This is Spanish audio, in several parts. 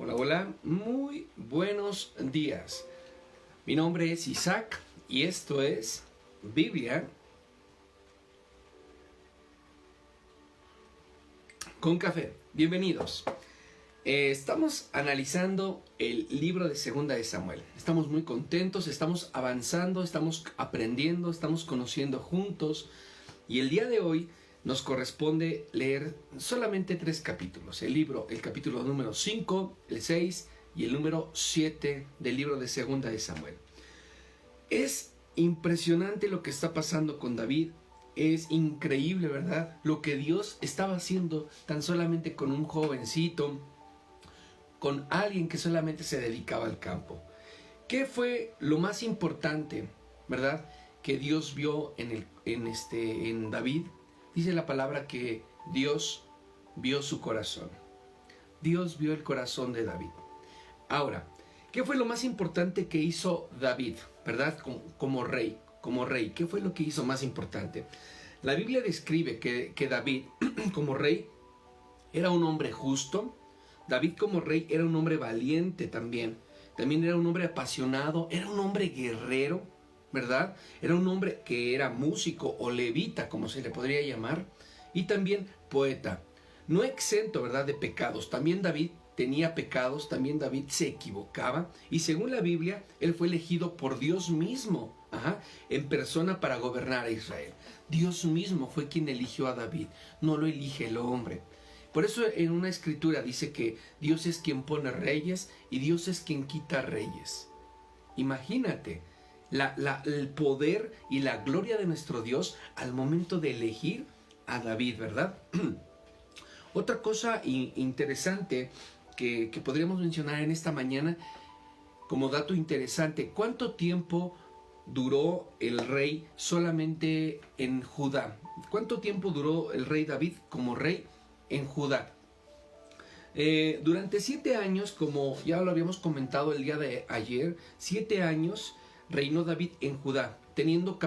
Hola, hola, muy buenos días. Mi nombre es Isaac y esto es Biblia con café. Bienvenidos. Estamos analizando el libro de Segunda de Samuel. Estamos muy contentos, estamos avanzando, estamos aprendiendo, estamos conociendo juntos. Y el día de hoy nos corresponde leer solamente 3 capítulos. El capítulo número 5, el 6 y el número 7 del libro de Segunda de Samuel. Es impresionante lo que está pasando con David. Es increíble, ¿verdad? Lo que Dios estaba haciendo tan solamente con un jovencito, con alguien que solamente se dedicaba al campo. ¿Qué fue lo más importante, verdad, que Dios vio en David? Dice la palabra que Dios vio su corazón. Dios vio el corazón de David. Ahora, ¿qué fue lo más importante que hizo David, verdad, como rey? ¿Qué fue lo que hizo más importante? La Biblia describe que David, como rey, era un hombre justo. David como rey era un hombre valiente también. También era un hombre apasionado, era un hombre guerrero, ¿verdad? Era un hombre que era músico o levita, como se le podría llamar, y también poeta. No exento, ¿verdad?, de pecados. También David tenía pecados, también David se equivocaba, y según la Biblia, él fue elegido por Dios mismo, en persona para gobernar a Israel. Dios mismo fue quien eligió a David, no lo elige el hombre. Por eso en una escritura dice que Dios es quien pone reyes y Dios es quien quita reyes. Imagínate el poder y la gloria de nuestro Dios al momento de elegir a David, ¿verdad? Otra cosa interesante que podríamos mencionar en esta mañana como dato interesante: ¿cuánto tiempo duró el rey solamente en Judá? ¿Cuánto tiempo duró el rey David como rey en Judá? Durante 7 años, como ya lo habíamos comentado el día de ayer, 7 años reinó David en Judá, teniendo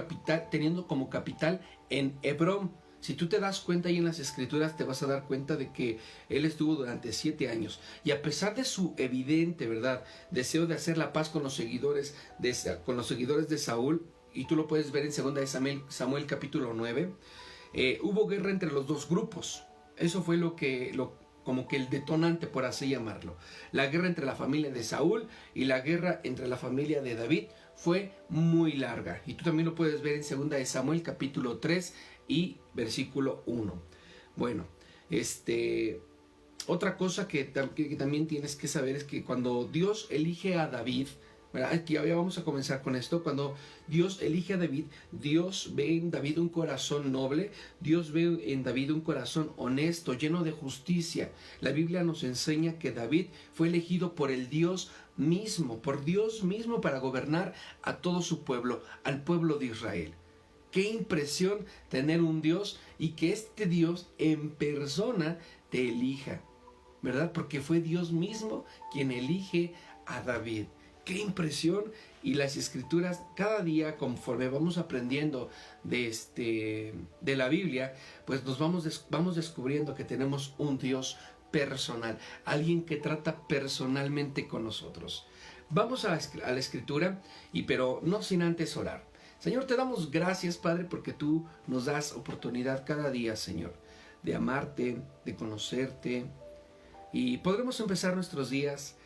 como capital en Hebrón. Si tú te das cuenta ahí en las escrituras, te vas a dar cuenta de que él estuvo durante 7 años. Y a pesar de su evidente, ¿verdad?, deseo de hacer la paz con los seguidores de Saúl, y tú lo puedes ver en 2 de Samuel capítulo 9, hubo guerra entre los dos grupos. Eso fue como que el detonante, por así llamarlo. La guerra entre la familia de Saúl y la guerra entre la familia de David fue muy larga. Y tú también lo puedes ver en 2 de Samuel capítulo 3 y versículo 1. Bueno, otra cosa que también tienes que saber es que cuando Dios elige a David, ¿verdad? Aquí ya vamos a comenzar con esto. Cuando Dios elige a David, Dios ve en David un corazón noble, Dios ve en David un corazón honesto, lleno de justicia. La Biblia nos enseña que David fue elegido por Dios mismo para gobernar a todo su pueblo, al pueblo de Israel. Qué impresión tener un Dios y que este Dios en persona te elija, ¿verdad? Porque fue Dios mismo quien elige a David. ¡Qué impresión! Y las escrituras, cada día conforme vamos aprendiendo de la Biblia, pues nos vamos descubriendo que tenemos un Dios personal, alguien que trata personalmente con nosotros. Vamos a la escritura, pero no sin antes orar. Señor, te damos gracias, Padre, porque tú nos das oportunidad cada día, Señor, de amarte, de conocerte, y podremos empezar nuestros días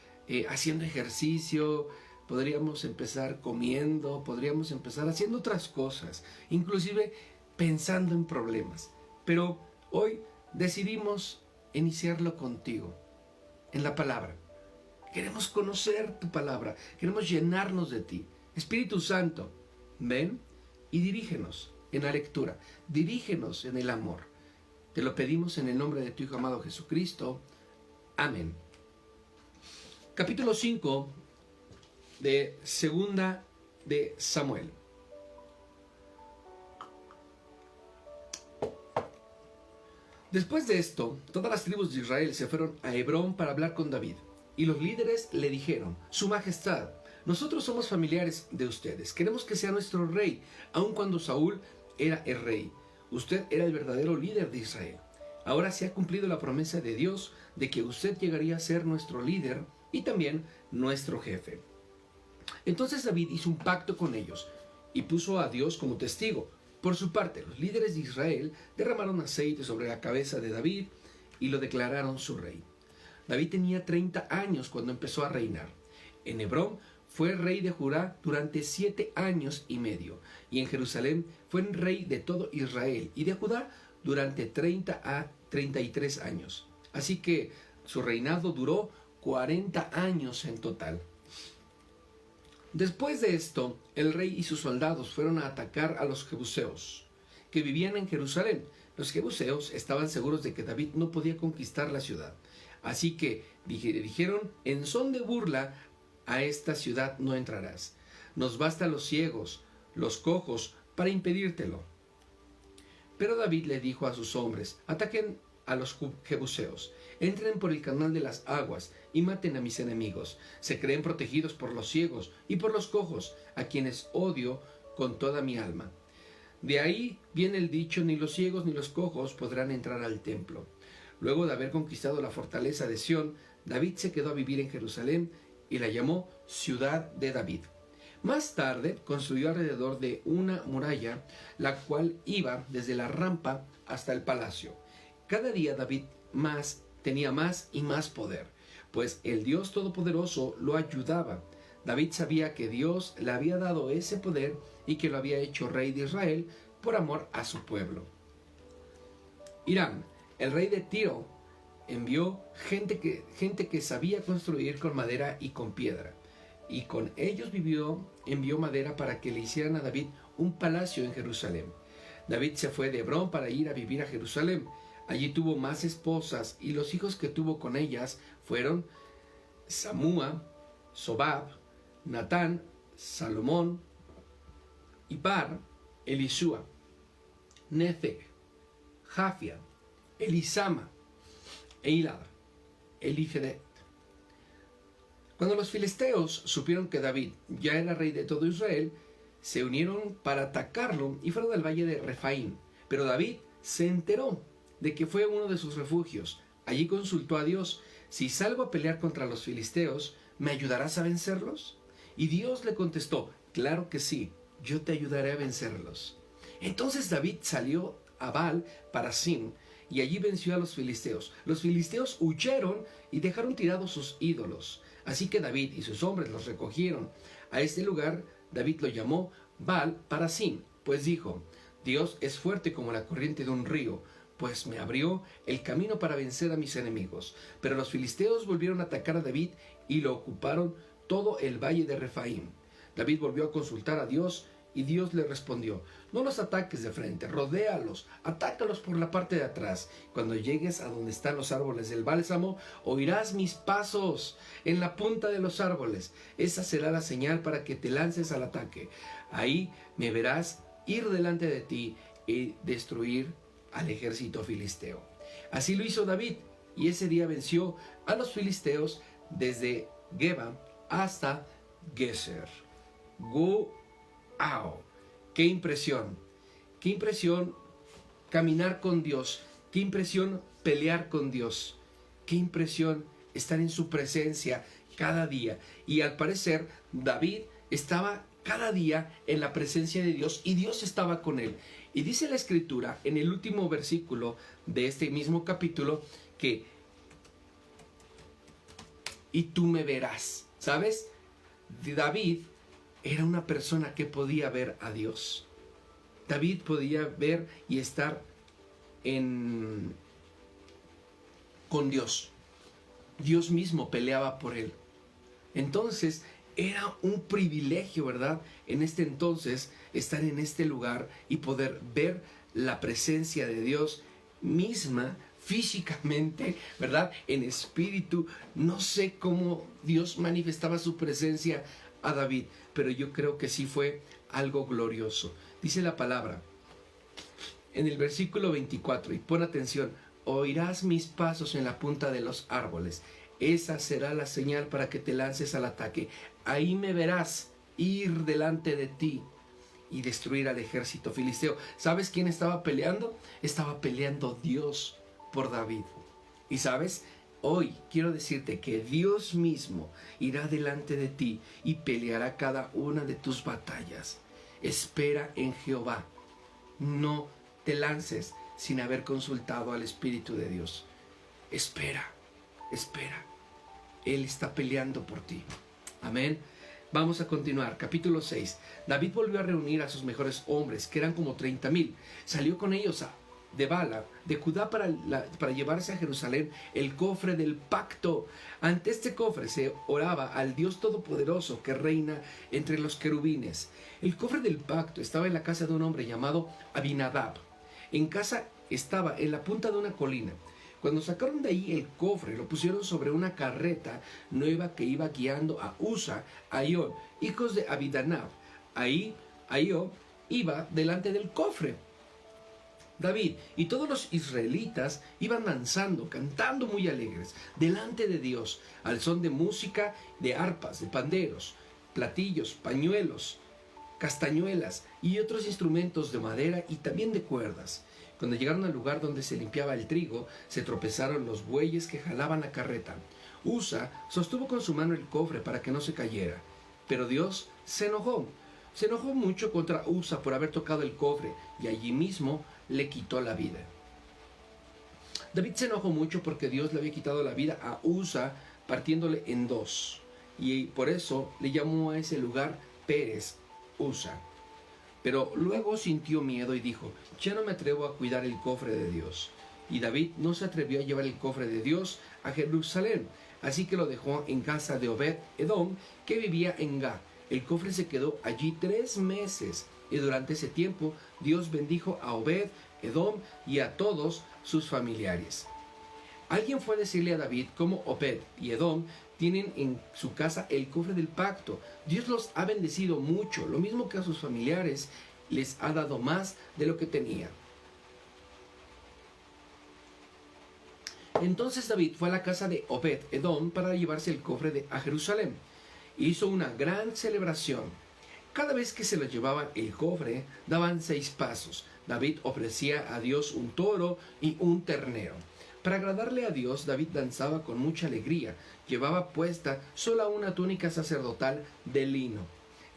haciendo ejercicio, podríamos empezar comiendo, podríamos empezar haciendo otras cosas, inclusive pensando en problemas. Pero hoy decidimos iniciarlo contigo, en la palabra. Queremos conocer tu palabra, queremos llenarnos de ti. Espíritu Santo, ven y dirígenos en la lectura, dirígenos en el amor. Te lo pedimos en el nombre de tu Hijo amado Jesucristo. Amén. Capítulo 5 de Segunda de Samuel. Después de esto, todas las tribus de Israel se fueron a Hebrón para hablar con David. Y los líderes le dijeron: Su Majestad, nosotros somos familiares de ustedes. Queremos que sea nuestro rey, aun cuando Saúl era el rey. Usted era el verdadero líder de Israel. Ahora se ha cumplido la promesa de Dios de que usted llegaría a ser nuestro líder y también nuestro jefe. Entonces David hizo un pacto con ellos y puso a Dios como testigo. Por su parte, los líderes de Israel derramaron aceite sobre la cabeza de David y lo declararon su rey. David tenía 30 años cuando empezó a reinar. En Hebrón fue rey de Judá durante 7 años y medio, y en Jerusalén fue rey de todo Israel y de Judá durante 30 a 33 años. Así que su reinado duró 40 años en total. Después de esto, el rey y sus soldados fueron a atacar a los jebuseos, que vivían en Jerusalén. Los jebuseos estaban seguros de que David no podía conquistar la ciudad. Así que dijeron, en son de burla, a esta ciudad no entrarás. Nos bastan los ciegos, los cojos, para impedírtelo. Pero David le dijo a sus hombres, ataquen a los jebuseos, entren por el canal de las aguas y maten a mis enemigos. Se creen protegidos por los ciegos y por los cojos, a quienes odio con toda mi alma. De ahí viene el dicho, ni los ciegos ni los cojos podrán entrar al templo. Luego de haber conquistado la fortaleza de Sión, David se quedó a vivir en Jerusalén y la llamó Ciudad de David. Más tarde construyó alrededor de una muralla, la cual iba desde la rampa hasta el palacio. Cada día David tenía más y más poder, pues el Dios Todopoderoso lo ayudaba. David sabía que Dios le había dado ese poder y que lo había hecho rey de Israel por amor a su pueblo. Hiram, el rey de Tiro, envió gente que sabía construir con madera y con piedra, y con ellos envió madera para que le hicieran a David un palacio en Jerusalén. David se fue de Hebrón para ir a vivir a Jerusalén. Allí tuvo más esposas, y los hijos que tuvo con ellas fueron Samúa, Sobab, Natán, Salomón, Ibar, Elisúa, Nefeg, Jafia, Elisama, Eilad, Elifedet. Cuando los filisteos supieron que David ya era rey de todo Israel, se unieron para atacarlo y fueron al valle de Refaim. Pero David se enteró de que fue uno de sus refugios. Allí consultó a Dios, si salgo a pelear contra los filisteos, ¿me ayudarás a vencerlos? Y Dios le contestó, claro que sí, yo te ayudaré a vencerlos. Entonces David salió a Baal para Sim, y allí venció a los filisteos. Los filisteos huyeron y dejaron tirados sus ídolos. Así que David y sus hombres los recogieron. A este lugar David lo llamó Baal para Sim, pues dijo, Dios es fuerte como la corriente de un río, pues me abrió el camino para vencer a mis enemigos. Pero los filisteos volvieron a atacar a David y lo ocuparon todo el valle de Refaim. David volvió a consultar a Dios y Dios le respondió, no los ataques de frente, rodéalos, atácalos por la parte de atrás. Cuando llegues a donde están los árboles del bálsamo, oirás mis pasos en la punta de los árboles. Esa será la señal para que te lances al ataque. Ahí me verás ir delante de ti y destruir al ejército filisteo. Así lo hizo David, y ese día venció a los filisteos desde Geba hasta Geser. ¡Wow! ¡Qué impresión! ¡Qué impresión caminar con Dios! ¡Qué impresión pelear con Dios! ¡Qué impresión estar en su presencia cada día! Y al parecer David estaba cada día en la presencia de Dios y Dios estaba con él. Y dice la Escritura en el último versículo de este mismo capítulo que y tú me verás. ¿Sabes? David era una persona que podía ver a Dios. David podía ver y estar con Dios. Dios mismo peleaba por él. Entonces, era un privilegio, ¿verdad? En este entonces, estar en este lugar y poder ver la presencia de Dios misma físicamente, ¿verdad? En espíritu. No sé cómo Dios manifestaba su presencia a David, pero yo creo que sí fue algo glorioso. Dice la palabra en el versículo 24, y pon atención, oirás mis pasos en la punta de los árboles. Esa será la señal para que te lances al ataque. Ahí me verás ir delante de ti y destruir al ejército filisteo. ¿Sabes quién estaba peleando? Estaba peleando Dios por David. Y sabes, Hoy quiero decirte que Dios mismo irá delante de ti y peleará cada una de tus batallas. Espera en Jehová. No te lances sin haber consultado al Espíritu de Dios. Espera, espera. Él está peleando por ti. Amén. Vamos a continuar. Capítulo 6. David volvió a reunir a sus mejores hombres, que eran como 30,000. Salió con ellos de Bala, de Judá, para llevarse a Jerusalén el cofre del pacto. Ante este cofre se oraba al Dios Todopoderoso que reina entre los querubines. El cofre del pacto estaba en la casa de un hombre llamado Abinadab. En casa estaba en la punta de una colina. Cuando sacaron de ahí el cofre, lo pusieron sobre una carreta nueva que iba guiando a Usa, Ahio, hijos de Abinadab. Ahio iba delante del cofre. David y todos los israelitas iban danzando, cantando muy alegres, delante de Dios, al son de música, de arpas, de panderos, platillos, pañuelos, castañuelas y otros instrumentos de madera y también de cuerdas. Cuando llegaron al lugar donde se limpiaba el trigo, se tropezaron los bueyes que jalaban la carreta. Usa sostuvo con su mano el cofre para que no se cayera, pero Dios se enojó. Se enojó mucho contra Usa por haber tocado el cofre y allí mismo le quitó la vida. David se enojó mucho porque Dios le había quitado la vida a Usa partiéndole en dos, y por eso le llamó a ese lugar Pérez Usa. Pero luego sintió miedo y dijo: ya no me atrevo a cuidar el cofre de Dios. Y David no se atrevió a llevar el cofre de Dios a Jerusalén, así que lo dejó en casa de Obed Edom, que vivía en Gad. El cofre se quedó allí 3 meses, y durante ese tiempo Dios bendijo a Obed Edom y a todos sus familiares. Alguien fue a decirle a David cómo Obed y Edom tienen en su casa el cofre del pacto. Dios los ha bendecido mucho, lo mismo que a sus familiares, les ha dado más de lo que tenían. Entonces David fue a la casa de Obed Edom para llevarse el cofre a Jerusalén. Hizo una gran celebración. Cada vez que se lo llevaban el cofre, daban 6 pasos. David ofrecía a Dios un toro y un ternero. Para agradarle a Dios, David danzaba con mucha alegría. Llevaba puesta sola una túnica sacerdotal de lino.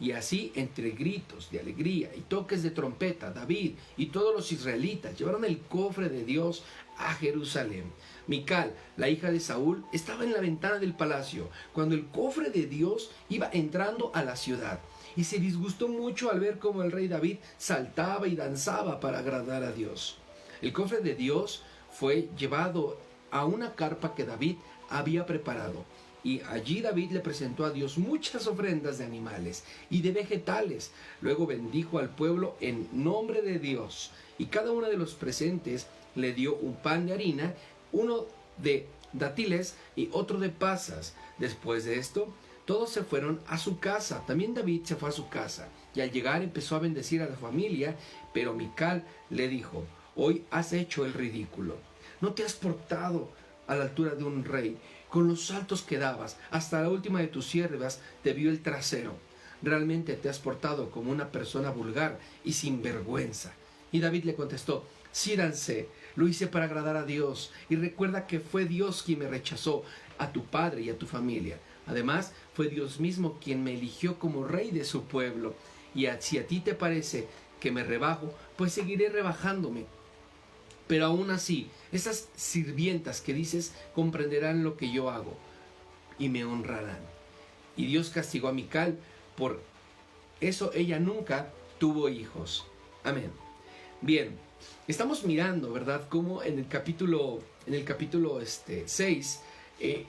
Y así, entre gritos de alegría y toques de trompeta, David y todos los israelitas llevaron el cofre de Dios a Jerusalén. Mical, la hija de Saúl, estaba en la ventana del palacio cuando el cofre de Dios iba entrando a la ciudad, y se disgustó mucho al ver cómo el rey David saltaba y danzaba para agradar a Dios. El cofre de Dios fue llevado a una carpa que David había preparado, y allí David le presentó a Dios muchas ofrendas de animales y de vegetales. Luego bendijo al pueblo en nombre de Dios, y cada uno de los presentes le dio un pan de harina, uno de dátiles y otro de pasas. Después de esto, todos se fueron a su casa. También David se fue a su casa, y al llegar empezó a bendecir a la familia, pero Mical le dijo: hoy has hecho el ridículo. No te has portado a la altura de un rey. Con los saltos que dabas, hasta la última de tus siervas te vio el trasero. Realmente te has portado como una persona vulgar y sin vergüenza. Y David le contestó: sí, dancé, lo hice para agradar a Dios, y recuerda que fue Dios quien me rechazó, a tu padre y a tu familia. Además, fue Dios mismo quien me eligió como rey de su pueblo. Y si a ti te parece que me rebajo, pues seguiré rebajándome. Pero aún así, esas sirvientas que dices comprenderán lo que yo hago y me honrarán. Y Dios castigó a Mical, por eso ella nunca tuvo hijos. Amén. Bien, estamos mirando, ¿verdad?, cómo en el capítulo 6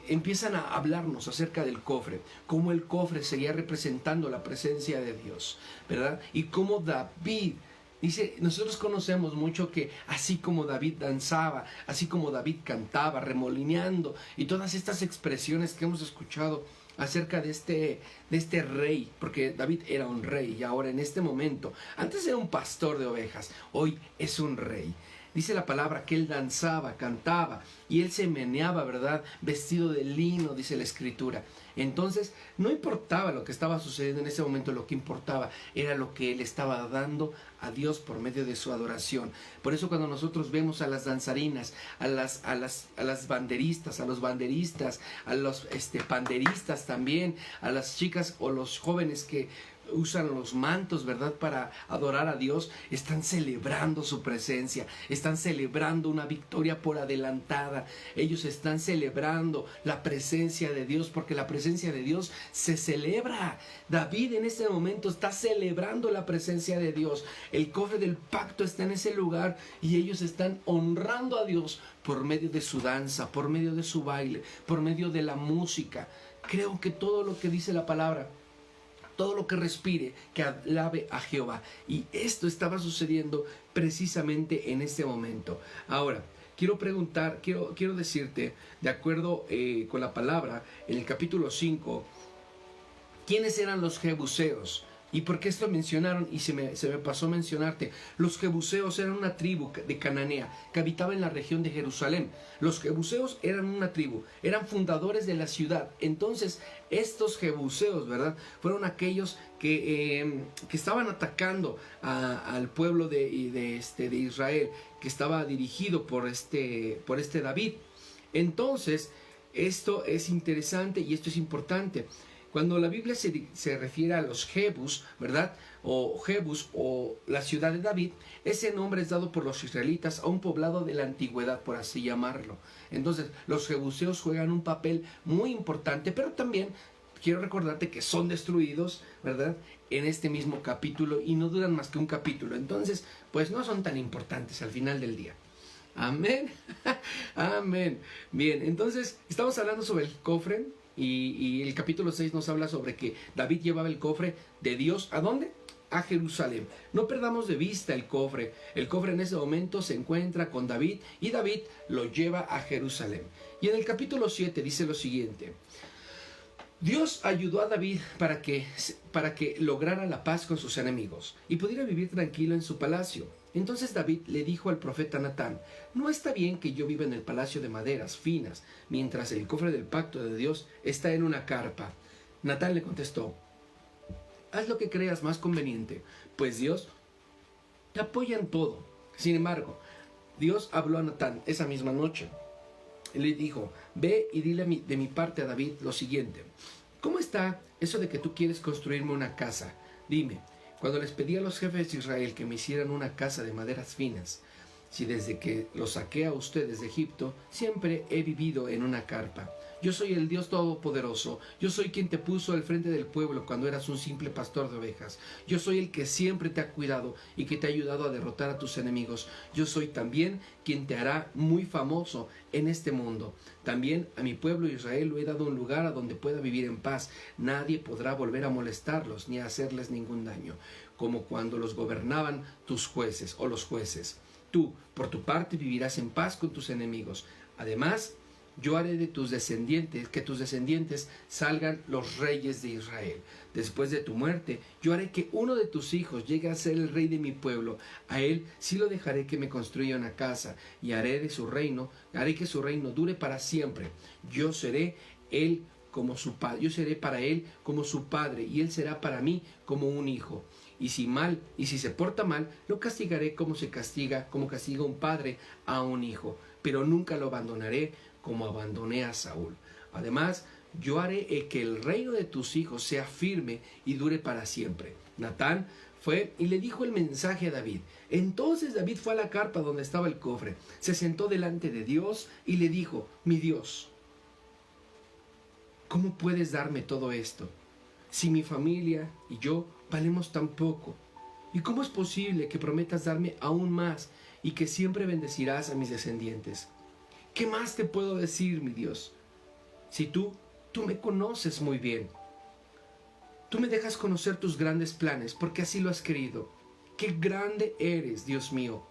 empiezan a hablarnos acerca del cofre, cómo el cofre seguía representando la presencia de Dios, ¿verdad? Y cómo David dice, nosotros conocemos mucho que así como David danzaba, así como David cantaba, remolineando, y todas estas expresiones que hemos escuchado acerca de este rey, porque David era un rey, y ahora en este momento, antes era un pastor de ovejas, hoy es un rey. Dice la palabra que él danzaba, cantaba y él se meneaba, ¿verdad? Vestido de lino, dice la escritura. Entonces, no importaba lo que estaba sucediendo en ese momento, lo que importaba era lo que él estaba dando a Dios por medio de su adoración. Por eso cuando nosotros vemos a las danzarinas, a las banderistas, a los banderistas, a los panderistas también, a las chicas o los jóvenes que usan los mantos, ¿verdad?, para adorar a Dios, están celebrando su presencia, están celebrando una victoria por adelantada. Ellos están celebrando la presencia de Dios, porque la presencia de Dios se celebra. David en este momento está celebrando la presencia de Dios. El cofre del pacto está en ese lugar y ellos están honrando a Dios por medio de su danza, por medio de su baile, por medio de la música. Creo que todo lo que dice la palabra, todo lo que respire, que alabe a Jehová. Y esto estaba sucediendo precisamente en este momento. Ahora, quiero preguntar, quiero decirte, de acuerdo con la palabra, en el capítulo 5, ¿quiénes eran los jebuseos? ¿Y por qué esto mencionaron? Y se me pasó mencionarte. Los jebuseos eran una tribu de Cananea que habitaba en la región de Jerusalén. Los jebuseos eran una tribu, eran fundadores de la ciudad. Entonces, estos jebuseos, ¿verdad?, fueron aquellos que estaban atacando al pueblo de Israel, que estaba dirigido por este David. Entonces, esto es interesante y esto es importante. Cuando la Biblia se refiere a los Jebus, ¿verdad?, o Jebus, o la ciudad de David, ese nombre es dado por los israelitas a un poblado de la antigüedad, por así llamarlo. Entonces, los jebuseos juegan un papel muy importante, pero también quiero recordarte que son destruidos, ¿verdad?, en este mismo capítulo, y no duran más que un capítulo. Entonces, pues no son tan importantes al final del día. Amén. Amén. Bien, entonces, estamos hablando sobre el cofre. Y el capítulo 6 nos habla sobre que David llevaba el cofre de Dios. ¿A dónde? A Jerusalén. No perdamos de vista el cofre. El cofre en ese momento se encuentra con David y David lo lleva a Jerusalén. Y en el capítulo 7 dice lo siguiente: Dios ayudó a David para que lograra la paz con sus enemigos y pudiera vivir tranquilo en su palacio. Entonces David le dijo al profeta Natán: no está bien que yo viva en el palacio de maderas finas, mientras el cofre del pacto de Dios está en una carpa. Natán le contestó: haz lo que creas más conveniente, pues Dios te apoya en todo. Sin embargo, Dios habló a Natán esa misma noche. Él le dijo: ve y dile de mi parte a David lo siguiente: ¿cómo está eso de que tú quieres construirme una casa? Dime, cuando les pedí a los jefes de Israel que me hicieran una casa de maderas finas, si desde que los saqué a ustedes de Egipto, siempre he vivido en una carpa. Yo soy el Dios Todopoderoso. Yo soy quien te puso al frente del pueblo cuando eras un simple pastor de ovejas. Yo soy el que siempre te ha cuidado y que te ha ayudado a derrotar a tus enemigos. Yo soy también quien te hará muy famoso en este mundo. También a mi pueblo Israel lo he dado un lugar a donde pueda vivir en paz. Nadie podrá volver a molestarlos ni a hacerles ningún daño, como cuando los gobernaban tus jueces o los jueces. Tú, por tu parte, vivirás en paz con tus enemigos. Además, yo haré de tus descendientes, que tus descendientes salgan los reyes de Israel. Después de tu muerte, yo haré que uno de tus hijos llegue a ser el rey de mi pueblo. A él sí lo dejaré que me construya una casa, y haré que su reino dure para siempre. Yo seré para él como su padre, y él será para mí como un hijo. Y si se porta mal, lo castigaré como castiga un padre a un hijo, pero nunca lo abandonaré como abandoné a Saúl. Además, yo haré que el reino de tus hijos sea firme y dure para siempre. Natán fue y le dijo el mensaje a David. Entonces David fue a la carpa donde estaba el cofre, se sentó delante de Dios y le dijo: mi Dios, ¿cómo puedes darme todo esto? Si mi familia y yo valemos tan poco. ¿Y cómo es posible que prometas darme aún más y que siempre bendecirás a mis descendientes? ¿Qué más te puedo decir, mi Dios? Si tú me conoces muy bien. Tú me dejas conocer tus grandes planes, porque así lo has querido. ¡Qué grande eres, Dios mío!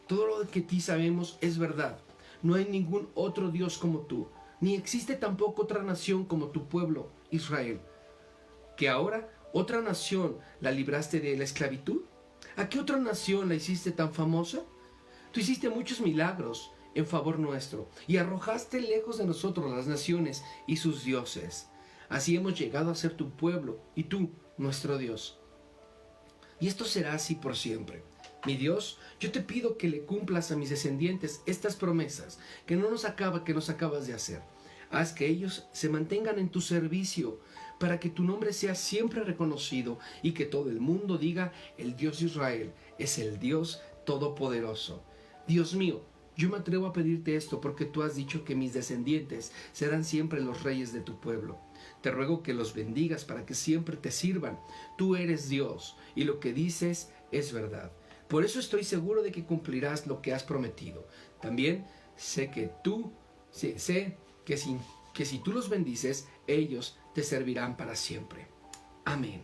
Todo lo que ti sabemos es verdad. No hay ningún otro Dios como tú, ni existe tampoco otra nación como tu pueblo, Israel. ¿Que ahora otra nación la libraste de la esclavitud? ¿A qué otra nación la hiciste tan famosa? Tú hiciste muchos milagros en favor nuestro y arrojaste lejos de nosotros las naciones y sus dioses. Así hemos llegado a ser tu pueblo y tú, nuestro Dios. Y esto será así por siempre. Mi Dios, yo te pido que le cumplas a mis descendientes estas promesas que nos acabas de hacer. Haz que ellos se mantengan en tu servicio para que tu nombre sea siempre reconocido y que todo el mundo diga: el Dios de Israel es el Dios todopoderoso. Dios mío, yo me atrevo a pedirte esto porque tú has dicho que mis descendientes serán siempre los reyes de tu pueblo. Te ruego que los bendigas para que siempre te sirvan. Tú eres Dios y lo que dices es verdad. Por eso estoy seguro de que cumplirás lo que has prometido. También sé que si tú los bendices, ellos te servirán para siempre. Amén.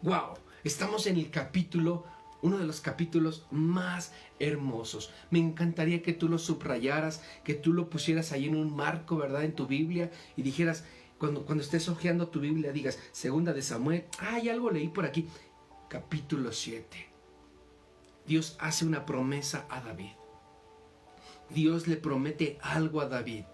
¡Wow! Estamos en el capítulo, uno de los capítulos más hermosos. Me encantaría que tú lo subrayaras, que tú lo pusieras ahí en un marco, ¿verdad? En tu Biblia y dijeras, cuando estés hojeando tu Biblia, digas, Segunda de Samuel, hay algo leí por aquí. Capítulo 7. Dios hace una promesa a David. Dios le promete algo a David.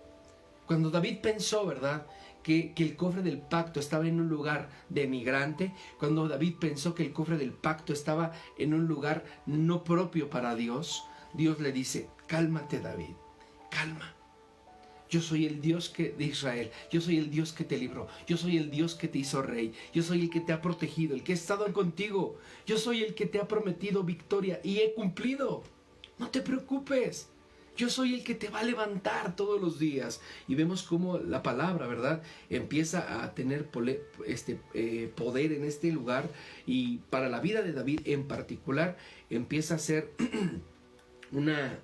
Cuando David pensó, ¿verdad?, que el cofre del pacto estaba en un lugar de migrante, cuando David pensó que el cofre del pacto estaba en un lugar no propio para Dios, Dios le dice, cálmate David, calma. Yo soy el Dios de Israel, yo soy el Dios que te libró, yo soy el Dios que te hizo rey, yo soy el que te ha protegido, el que ha estado contigo, yo soy el que te ha prometido victoria y he cumplido. No te preocupes, yo soy el que te va a levantar todos los días. Y vemos cómo la palabra, ¿verdad?, empieza a tener poder en este lugar, y para la vida de David en particular empieza a ser una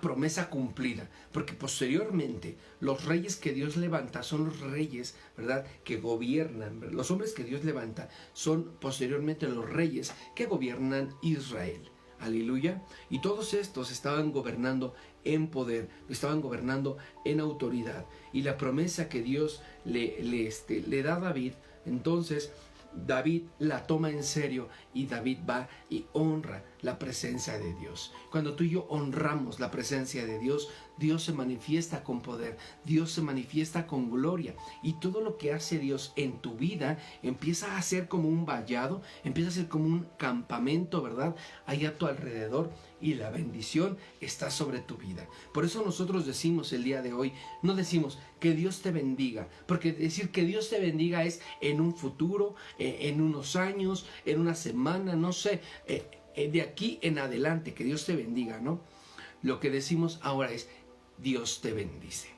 promesa cumplida, porque posteriormente los reyes que Dios levanta son los reyes, ¿verdad?, que gobiernan. Los hombres que Dios levanta son posteriormente los reyes que gobiernan Israel. Aleluya. Y todos estos estaban gobernando en poder, estaban gobernando en autoridad. Y la promesa que Dios le da a David, entonces David la toma en serio y David va y honra la presencia de Dios. Cuando tú y yo honramos la presencia de Dios, Dios se manifiesta con poder, Dios se manifiesta con gloria, y todo lo que hace Dios en tu vida empieza a ser como un vallado, empieza a ser como un campamento, ¿verdad?, ahí a tu alrededor, y la bendición está sobre tu vida. Por eso nosotros decimos el día de hoy, no decimos que Dios te bendiga, porque decir que Dios te bendiga es en un futuro, en unos años, en una semana, no sé, de aquí en adelante, que Dios te bendiga, ¿no? Lo que decimos ahora es, Dios te bendice.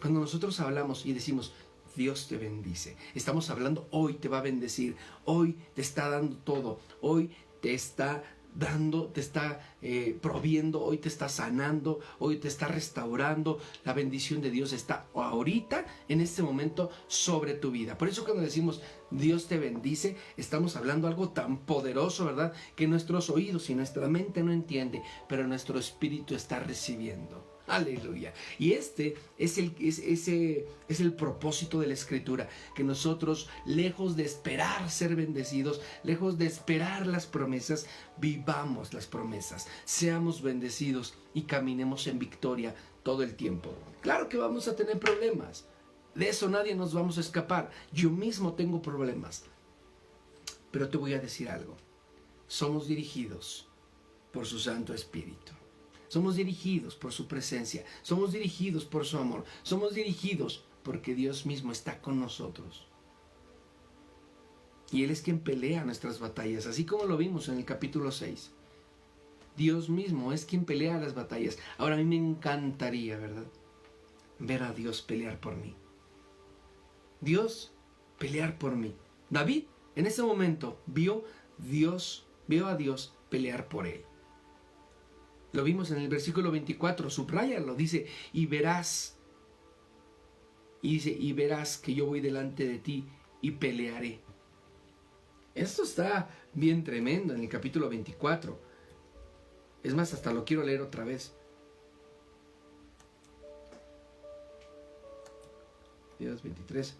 Cuando nosotros hablamos y decimos, Dios te bendice, estamos hablando, hoy te va a bendecir, hoy te está dando todo, hoy te está dando, te está proviendo, hoy te está sanando, hoy te está restaurando. La bendición de Dios está ahorita, en este momento, sobre tu vida. Por eso cuando decimos Dios te bendice, estamos hablando algo tan poderoso, ¿verdad?, que nuestros oídos y nuestra mente no entiende, pero nuestro espíritu está recibiendo. Aleluya. Y este es el propósito de la Escritura, que nosotros, lejos de esperar ser bendecidos, lejos de esperar las promesas, vivamos las promesas, seamos bendecidos y caminemos en victoria todo el tiempo. Claro que vamos a tener problemas, de eso nadie nos vamos a escapar. Yo mismo tengo problemas, pero te voy a decir algo: somos dirigidos por su Santo Espíritu. Somos dirigidos por su presencia, somos dirigidos por su amor, somos dirigidos porque Dios mismo está con nosotros. Y Él es quien pelea nuestras batallas, así como lo vimos en el capítulo 6. Dios mismo es quien pelea las batallas. Ahora, a mí me encantaría, ¿verdad?, ver a Dios pelear por mí. Dios pelear por mí. David en ese momento vio a Dios pelear por él. Lo vimos en el versículo 24, subráyalo, dice, y verás que yo voy delante de ti y pelearé. Esto está bien tremendo en el capítulo 24. Es más, hasta lo quiero leer otra vez. Dios 23.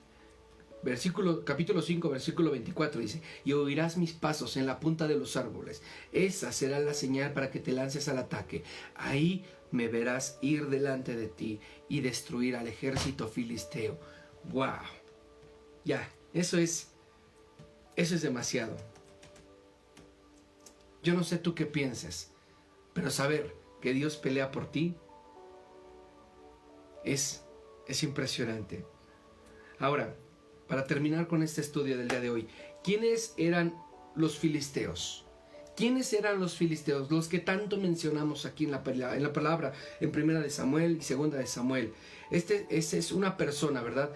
Capítulo 5, versículo 24 dice, y oirás mis pasos en la punta de los árboles. Esa será la señal para que te lances al ataque. Ahí me verás ir delante de ti y destruir al ejército filisteo. ¡Wow! Ya, eso es demasiado. Yo no sé tú qué piensas, pero saber que Dios pelea por ti es impresionante. Ahora, para terminar con este estudio del día de hoy, ¿quiénes eran los filisteos? ¿Quiénes eran los filisteos? Los que tanto mencionamos aquí en la palabra, en Primera de Samuel y Segunda de Samuel. Esta es una persona, ¿verdad?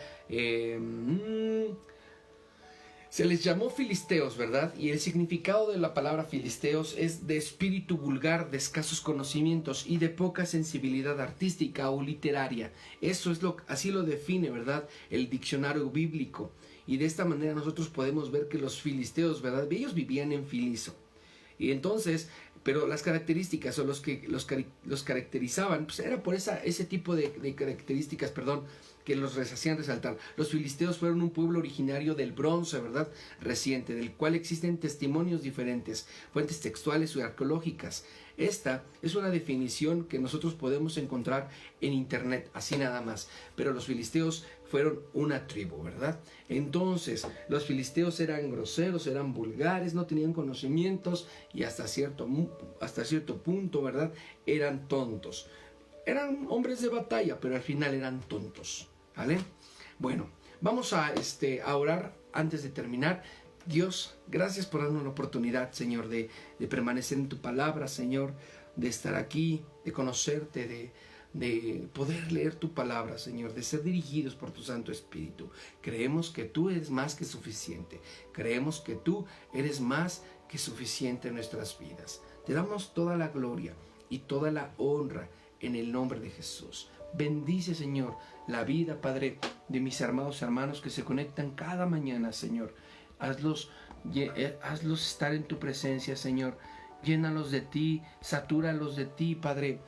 Se les llamó filisteos, ¿verdad? Y el significado de la palabra filisteos es de espíritu vulgar, de escasos conocimientos y de poca sensibilidad artística o literaria. Eso es así lo define, ¿verdad? El diccionario bíblico. Y de esta manera nosotros podemos ver que los filisteos, ¿verdad? Ellos vivían en Filiso. Y entonces, pero las características o los que los caracterizaban, pues era por ese tipo de características, que los hacían resaltar. Los filisteos fueron un pueblo originario del bronce, ¿verdad? Reciente, del cual existen testimonios diferentes, fuentes textuales o arqueológicas. Esta es una definición que nosotros podemos encontrar en internet, así nada más. Pero los filisteos fueron una tribu, ¿verdad? Entonces, los filisteos eran groseros, eran vulgares, no tenían conocimientos y hasta cierto punto, ¿verdad? Eran tontos. Eran hombres de batalla, pero al final eran tontos, ¿vale? Bueno, vamos a orar antes de terminar. Dios, gracias por darnos la oportunidad, Señor, de permanecer en tu palabra, Señor, de estar aquí, de conocerte, de poder leer tu palabra, Señor, de ser dirigidos por tu Santo Espíritu. Creemos que tú eres más que suficiente. Creemos que tú eres más que suficiente en nuestras vidas. Te damos toda la gloria y toda la honra en el nombre de Jesús. Bendice, Señor, la vida, Padre, de mis amados hermanos que se conectan cada mañana, Señor. Hazlos estar en tu presencia, Señor. Llénalos de ti, satúralos de ti, Padre.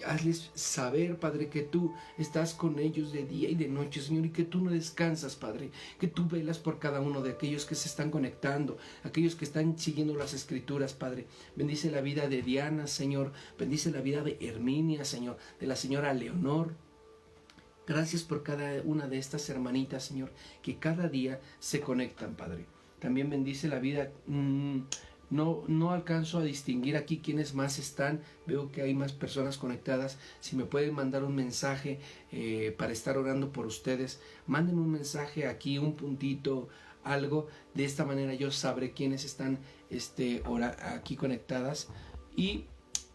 Hazles saber, Padre, que tú estás con ellos de día y de noche, Señor, y que tú no descansas, Padre, que tú velas por cada uno de aquellos que se están conectando, aquellos que están siguiendo las Escrituras, Padre. Bendice la vida de Diana, Señor, bendice la vida de Herminia, Señor, de la señora Leonor. Gracias por cada una de estas hermanitas, Señor, que cada día se conectan, Padre. También bendice la vida. No alcanzo a distinguir aquí quiénes más están. Veo que hay más personas conectadas. Si me pueden mandar un mensaje para estar orando por ustedes, manden un mensaje aquí, un puntito, algo. De esta manera yo sabré quiénes están aquí conectadas y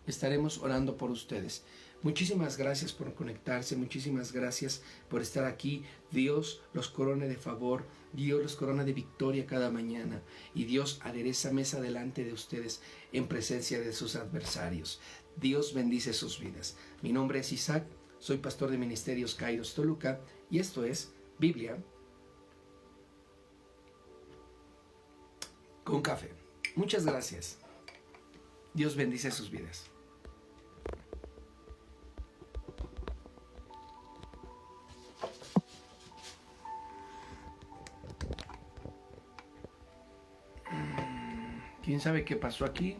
estaremos orando por ustedes. Muchísimas gracias por conectarse, muchísimas gracias por estar aquí. Dios los corone de favor, Dios los corona de victoria cada mañana y Dios adereza mesa delante de ustedes en presencia de sus adversarios. Dios bendice sus vidas. Mi nombre es Isaac, soy pastor de Ministerios Kairos Toluca y esto es Biblia con café. Muchas gracias. Dios bendice sus vidas. ¿Quién sabe qué pasó aquí?